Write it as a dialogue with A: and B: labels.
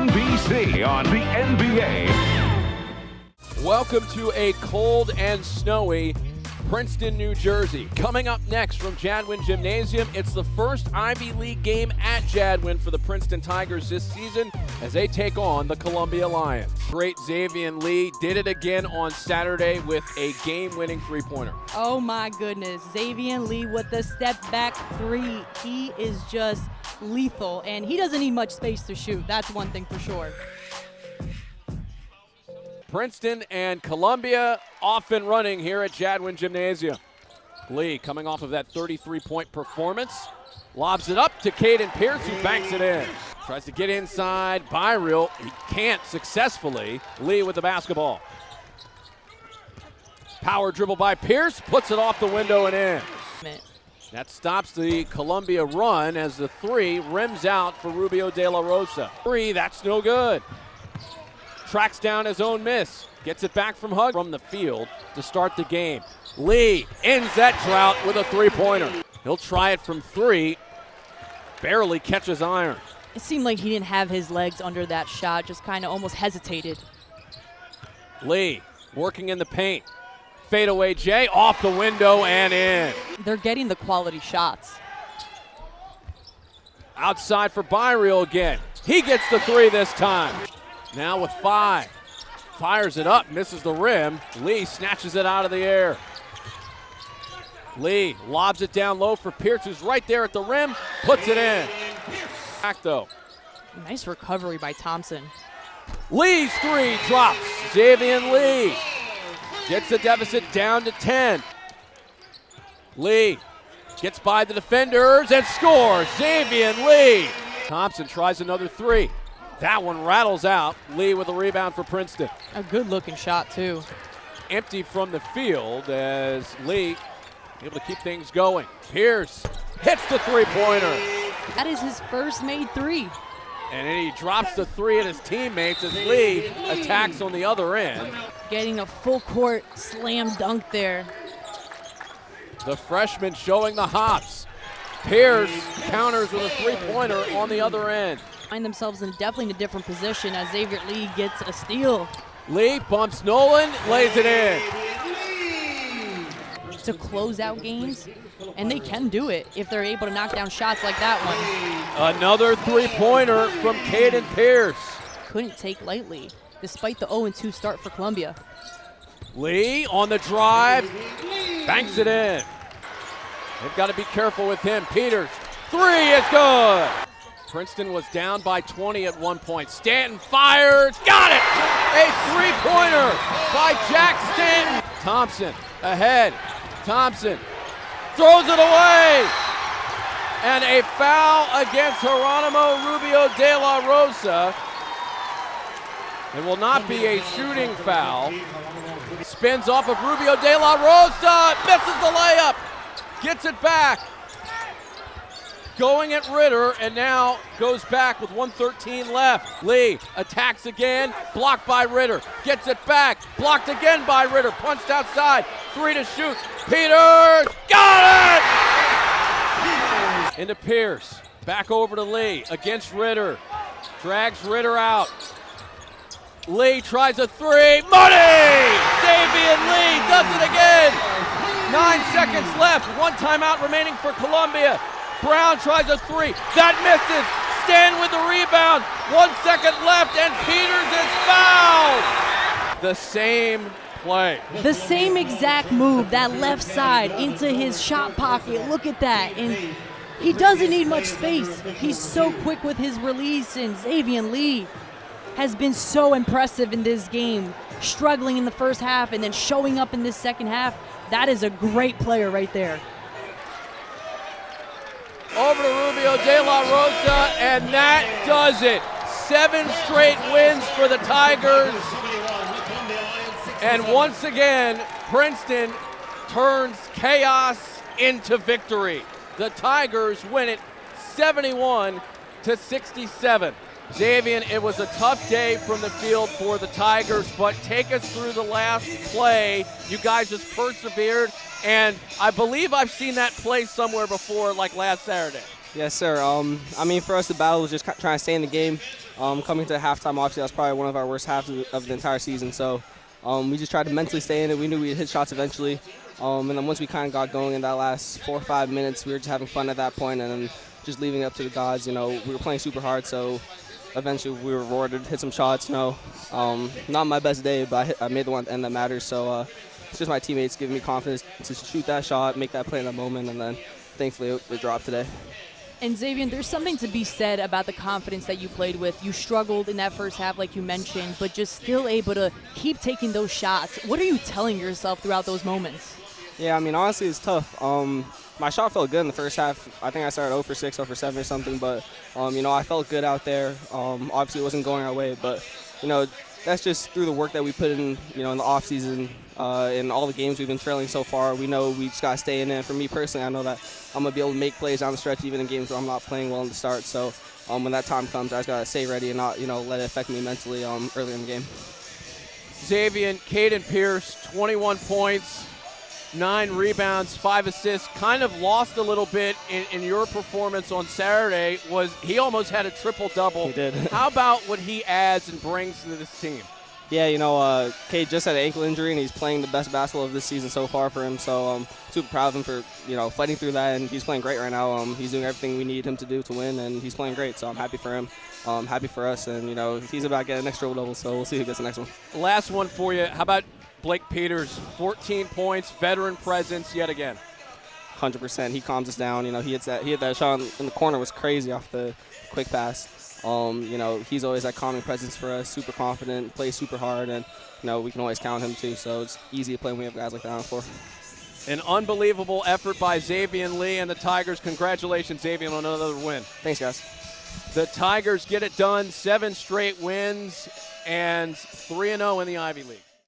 A: NBC on the NBA.
B: Welcome to a cold and snowy Princeton, New Jersey. Coming up next from Jadwin Gymnasium, it's the first Ivy League game at Jadwin for the Princeton Tigers this season as they take on the Columbia Lions. Great Xaivian Lee did it again on Saturday with a game-winning three-pointer.
C: Oh my goodness, Xaivian Lee with the step-back three. He is just lethal, and he doesn't need much space to shoot. That's one thing for sure.
B: Princeton and Columbia off and running here at Jadwin Gymnasium. Lee coming off of that 33-point performance. Lobs it up to Caden Pierce, who banks it in. Tries to get inside. Byreal, he can't successfully. Lee with the basketball. Power dribble by Pierce, puts it off the window and in. That stops the Columbia run as the three rims out for Rubio De La Rosa. Three, that's no good. Tracks down his own miss. Gets it back from Hug from the field to start the game. Lee ends that drought with a three-pointer. He'll try it from three. Barely catches iron.
C: It seemed like he didn't have his legs under that shot, just kind of almost hesitated.
B: Lee working in the paint. Fadeaway J off the window and in.
C: They're getting the quality shots.
B: Outside for Byreal again. He gets the three this time. Now with 5. Fires it up, misses the rim. Lee snatches it out of the air. Lee lobs it down low for Pierce, who's right there at the rim, puts it in. Back though.
C: Nice recovery by Thompson.
B: Lee's three drops. Xaivian Lee gets the deficit down to 10. Lee gets by the defenders and scores. Xaivian Lee. Thompson tries another three. That one rattles out. Lee with a rebound for Princeton.
C: A good-looking shot, too.
B: Empty from the field as Lee able to keep things going. Pierce hits the three-pointer.
C: That is his first made three.
B: And then he drops the three at his teammates as Lee attacks on the other end.
C: Getting a full-court slam dunk there.
B: The freshman showing the hops. Pierce counters with a three-pointer on the other end.
C: Find themselves definitely in a different position as Xaivian Lee gets a steal.
B: Lee bumps Nolan, lays it in.
C: To close out games, and they can do it if they're able to knock down shots like that one.
B: Another three-pointer from Caden Pierce.
C: Couldn't take lightly, despite the 0-2 start for Columbia.
B: Lee on the drive, banks it in. They've got to be careful with him. Peters, three is good. Princeton was down by 20 at one point. Stanton fires, got it! A three-pointer by Jack Stanton. Thompson ahead. Thompson throws it away. And a foul against Geronimo Rubio De La Rosa. It will not be a shooting foul. Spins off of Rubio De La Rosa, misses the layup, gets it back. Going at Ritter, and now goes back with 1:13 left. Lee attacks again, blocked by Ritter. Gets it back, blocked again by Ritter. Punched outside, three to shoot. Peters, got it! Into Pierce, back over to Lee, against Ritter. Drags Ritter out. Lee tries a three, money! Xaivian Lee does it again! 9 seconds left, one timeout remaining for Columbia. Brown tries a three, that misses. Stan with the rebound, 1 second left, and Peters is fouled. The same play.
C: The same exact move, that left side into his shot pocket. Look at that, and he doesn't need much space. He's so quick with his release, and Xaivian Lee has been so impressive in this game, struggling in the first half and then showing up in this second half. That is a great player right there.
B: Over to Rubio De La Rosa, and that does it. 7 straight wins for the Tigers. And once again, Princeton turns chaos into victory. The Tigers win it 71-67. Xaivian, it was a tough day from the field for the Tigers, but take us through the last play. You guys just persevered, and I believe I've seen that play somewhere before, like last Saturday.
D: Yes, sir. I mean, for us, the battle was just trying to stay in the game. Coming to halftime, obviously, that was probably one of our worst halves of the entire season. So we just tried to mentally stay in it. We knew we'd hit shots eventually. And then once we kind of got going in that last 4 or 5 minutes, we were just having fun at that point and then just leaving it up to the gods. You know, we were playing super hard, so eventually we were rewarded, hit some shots. You know, not my best day, but I made the one end that matters. So it's just my teammates giving me confidence to shoot that shot, make that play in that moment, and then thankfully it dropped today.
C: And Xaivian, there's something to be said about the confidence that you played with. You struggled in that first half, like you mentioned, but just still able to keep taking those shots. What are you telling yourself throughout those moments?
D: Yeah, I mean, honestly, it's tough. My shot felt good in the first half. I think I started 0 for 6, 0 for 7 or something, but, you know, I felt good out there. Obviously, it wasn't going our way, but, you know, that's just through the work that we put in, you know, in the offseason, in all the games we've been trailing so far. We know we just got to stay in it. For me personally, I know that I'm going to be able to make plays down the stretch even in games where I'm not playing well in the start. So when that time comes, I just got to stay ready and not, you know, let it affect me mentally early in the game.
B: Xaivian, Caden Pierce, 21 points, 9 rebounds, 5 assists. Kind of lost a little bit in your performance on Saturday. He almost had a triple-double.
D: He did.
B: How about what he adds and brings to this team?
D: Yeah, you know, Cade just had an ankle injury, and he's playing the best basketball of this season so far for him. So super proud of him for, you know, fighting through that, and he's playing great right now. He's doing everything we need him to do to win, and he's playing great. So I'm happy for him, happy for us, and, you know, he's about to get an next triple-double, so we'll see who gets the next one.
B: Last one for you. How about Blake Peters? 14 points, veteran presence yet again.
D: 100%. He calms us down. You know, he hit that shot in the corner, was crazy off the quick pass. You know, he's always that calming presence for us, super confident, plays super hard, and, you know, we can always count him too. So it's easy to play when we have guys like that on the floor.
B: An unbelievable effort by Xaivian Lee and the Tigers. Congratulations, Xaivian, on another win.
D: Thanks, guys.
B: The Tigers get it done, 7 straight wins and 3-0 in the Ivy League.